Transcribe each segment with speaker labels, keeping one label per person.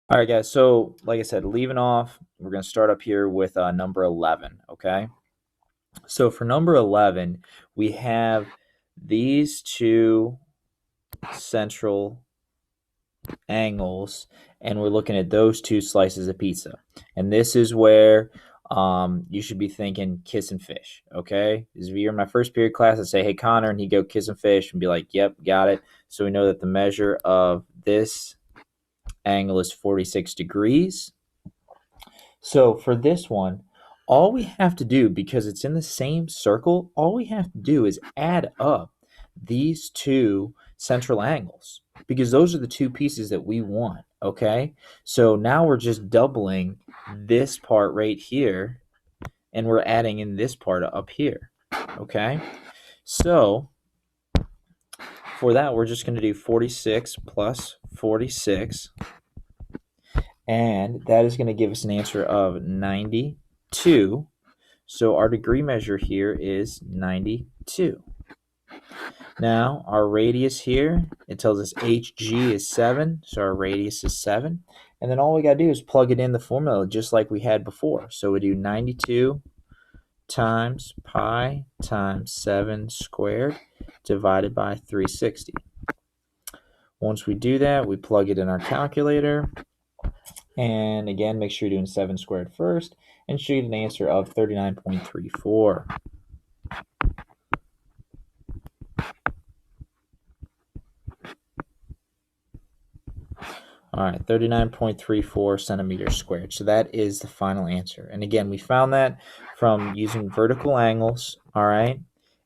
Speaker 1: All right, guys. So, like I said, leaving off, we're going to start up here with number 11, okay? So, for number 11, we have these two central angles, and we're looking at those two slices of pizza. And this is where you should be thinking kiss and fish, okay? If you're in my first period class, I'd say, hey, Connor, and he'd go kiss and fish and be like, yep, got it. So, we know that the measure of this angle is 46 degrees. So for this one, all we have to do, because it's in the same circle, all we have to do is add up these two central angles, because those are the two pieces that we want, okay? So now we're just doubling this part right here, and we're adding in this part up here, okay? So for that, we're just going to do 46 plus 46, and that is going to give us an answer of 92. So our degree measure here is 92. Now our radius here, it tells us HG is 7, so our radius is 7. And then all we got to do is plug it in the formula just like we had before. So we do 92 times pi times 7 squared divided by 360. Once we do that, we plug it in our calculator. And again, make sure you're doing 7 squared first, and should get an answer of 39.34. All right, 39.34 centimeters squared. So that is the final answer. And again, we found that from using vertical angles, all right,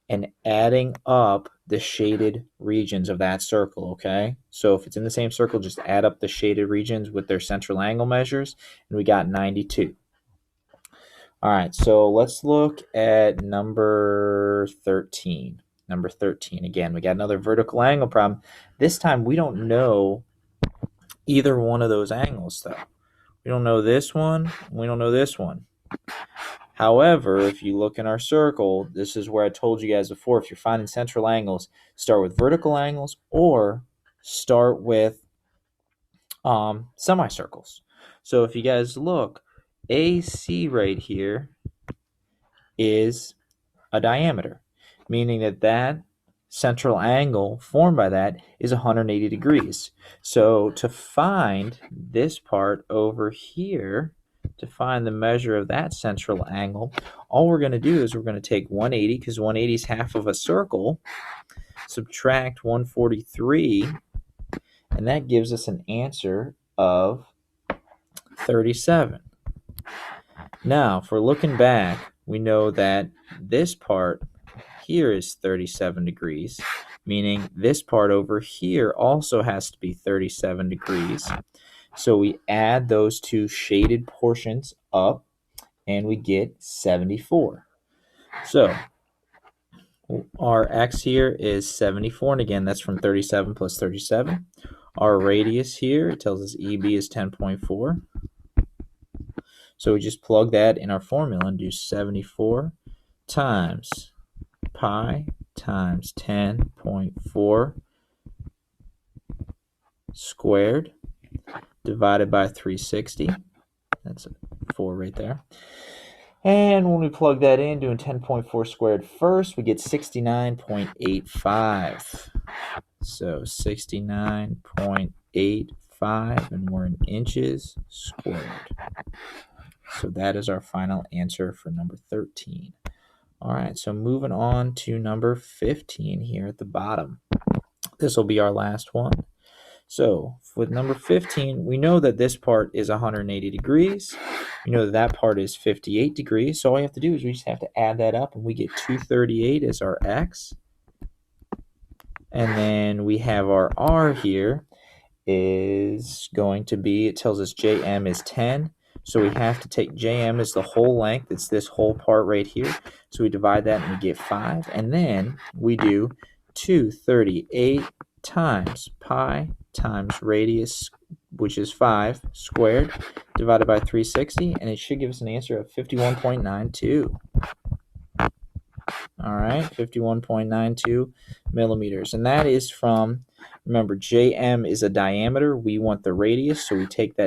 Speaker 1: and adding up the shaded regions of that circle, okay? So if it's in the same circle, just add up the shaded regions with their central angle measures, and we got 92. All right, so let's look at number 13. Number 13, again, we got another vertical angle problem. This time we don't know either one of those angles, though. We don't know this one, we don't know this one. However, if you look in our circle, this is where I told you guys before, if you're finding central angles, start with vertical angles or start with semicircles. So if you guys look, AC right here is a diameter, meaning that that central angle formed by that is 180 degrees. So to find this part over here, to find the measure of that central angle, all we're going to do is we're going to take 180, because 180 is half of a circle, subtract 143, and that gives us an answer of 37. Now, if we're looking back, we know that this part here is 37 degrees, meaning this part over here also has to be 37 degrees. So we add those two shaded portions up, and we get 74. So our x here is 74, and again, that's from 37 plus 37. Our radius here, it tells us EB is 10.4. So we just plug that in our formula and do 74 times pi times 10.4 squared divided by 360. That's a 4 right there. And when we plug that in, doing 10.4 squared first, we get 69.85. So 69.85, and we're in inches squared. So that is our final answer for number 13. All right, so moving on to number 15 here at the bottom. This will be our last one. So with number 15, we know that this part is 180 degrees. We know that that part is 58 degrees. So all we have to do is we just have to add that up, and we get 238 as our x. And then we have our r here is going to be, it tells us JM is 10. So we have to take JM as the whole length. It's this whole part right here. So we divide that and we get 5. And then we do 238 times pi times radius, which is 5 squared, divided by 360. And it should give us an answer of 51.92. All right, 51.92 millimeters. And that is from, remember, JM is a diameter. We want the radius, so we take that